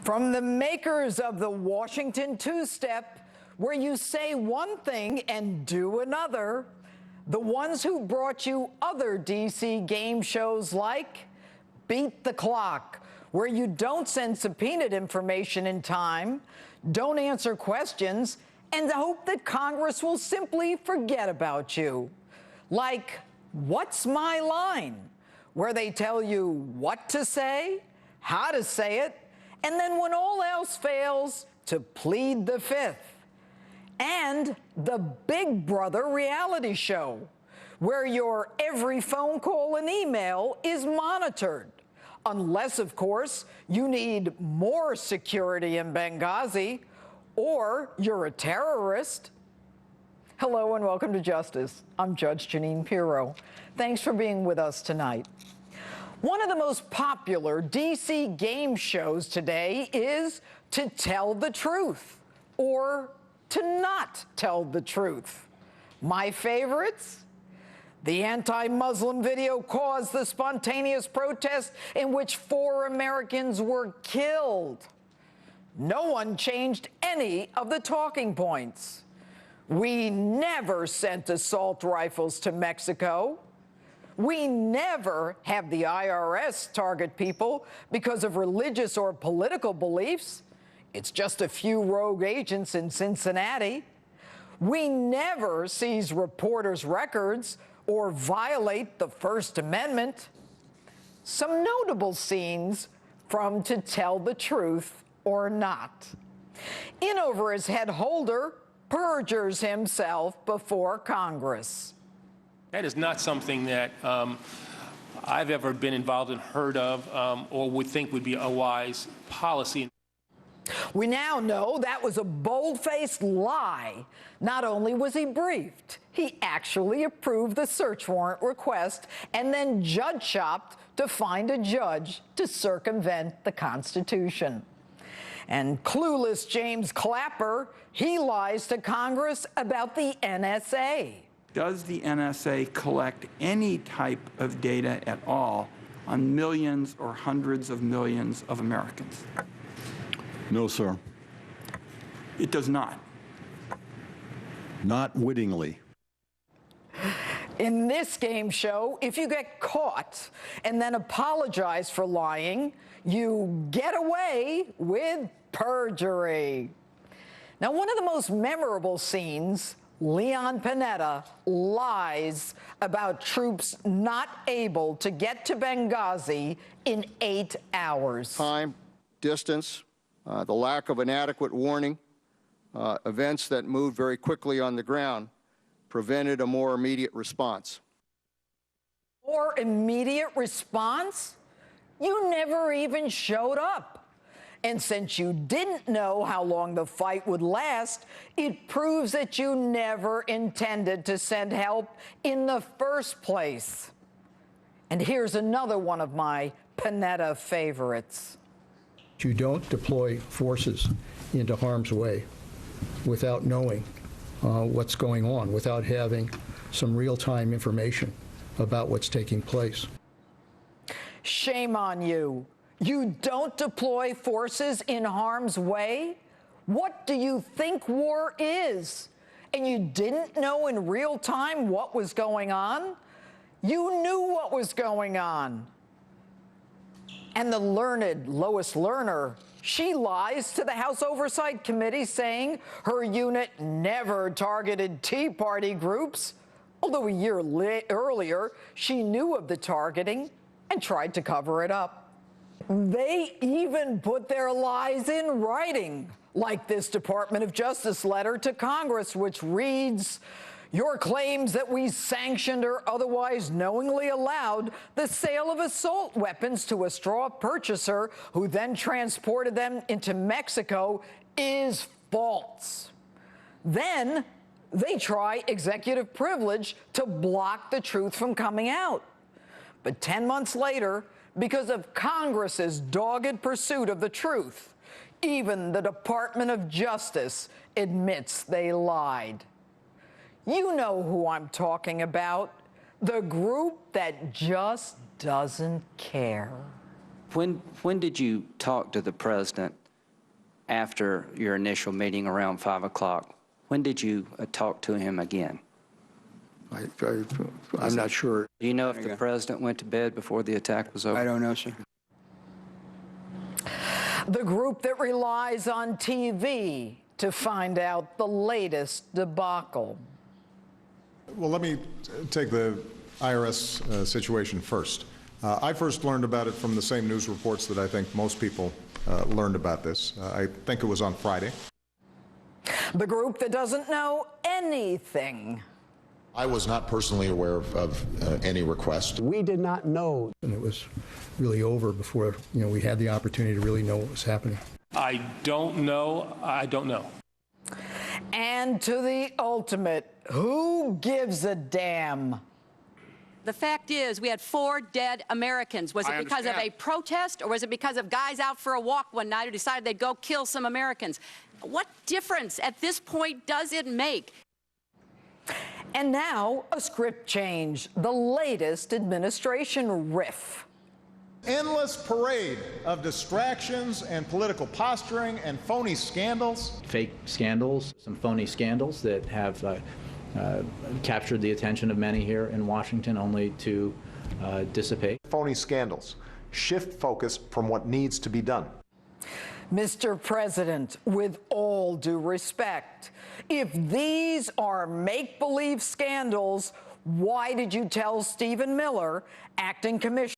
From the makers of the Washington two-step, where you say one thing and do another, the ones who brought you other D.C. game shows like Beat the Clock, where you don't send subpoenaed information in time, don't answer questions, and hope that Congress will simply forget about you. Like What's My Line, where they tell you what to say, how to say it, and then when all else fails, to plead the fifth. And the Big Brother reality show, where your every phone call and email is monitored. Unless, of course, you need more security in Benghazi, or you're a terrorist. Hello and welcome to Justice. I'm Judge Jeanine Pirro. Thanks for being with us tonight. One of the most popular D.C. game shows today is To Tell the Truth, or To Not Tell the Truth. My favorites? The anti-Muslim video caused the spontaneous protest in which 4 Americans were killed. No one changed any of the talking points. We never sent assault rifles to Mexico. We never have the IRS target people because of religious or political beliefs. It's just a few rogue agents in Cincinnati. We never seize reporters' records or violate the First Amendment. Some notable scenes from To Tell the Truth or Not. In over his head holder perjures himself before Congress. That is not something that I've ever been involved in, heard of, or would think would be a wise policy. We now know that was a bold-faced lie. Not only was he briefed, he actually approved the search warrant request and then judge-shopped to find a judge to circumvent the Constitution. And clueless James Clapper, he lies to Congress about the NSA. Does the NSA collect any type of data at all on millions or hundreds of millions of Americans? No, sir. It does not. Not wittingly. In this game show, if you get caught and then apologize for lying, you get away with perjury. Now, one of the most memorable scenes, Leon Panetta lies about troops not able to get to Benghazi in 8 hours. Time, distance, the lack of an adequate warning, events that moved very quickly on the ground prevented a more immediate response. More immediate response? You never even showed up. And since you didn't know how long the fight would last, it proves that you never intended to send help in the first place. And here's another one of my Panetta favorites. You don't deploy forces into harm's way without knowing what's going on, without having some real-time information about what's taking place. Shame on you. You don't deploy forces in harm's way? What do you think war is? And you didn't know in real time what was going on? You knew what was going on. And the learned Lois Lerner, she lies to the House Oversight Committee saying her unit never targeted Tea Party groups, although a year earlier she knew of the targeting and tried to cover it up. They even put their lies in writing, like this Department of Justice letter to Congress, which reads, "Your claims that we sanctioned or otherwise knowingly allowed the sale of assault weapons to a straw purchaser who then transported them into Mexico is false." Then they try executive privilege to block the truth from coming out. But 10 months later, because of Congress's dogged pursuit of the truth, even the Department of Justice admits they lied. You know who I'm talking about, the group that just doesn't care. When did you talk to the president after your initial meeting around 5 o'clock. When did you talk to him again? I'm not sure. Do you know if the president went to bed before the attack was over? I don't know, sir. The group that relies on TV to find out the latest debacle. Well, let me take the IRS situation first. I first learned about it from the same news reports that I think most people learned about this. I think it was on Friday. The group that doesn't know anything. I was not personally aware of any request. We did not know. And it was really over before, we had the opportunity to really know what was happening. I don't know. I don't know. And to the ultimate, who gives a damn? The fact is, we had 4 dead Americans. Was it because of a protest, or was it because of guys out for a walk one night who decided they'd go kill some Americans? What difference at this point does it make? And now a script change, the latest administration riff. Endless parade of distractions and political posturing and phony scandals. Fake scandals, some phony scandals that have captured the attention of many here in Washington only to dissipate. Phony scandals. Shift focus from what needs to be done. Mr. President, with all due respect, if these are make-believe scandals, why did you tell Stephen Miller, acting commissioner,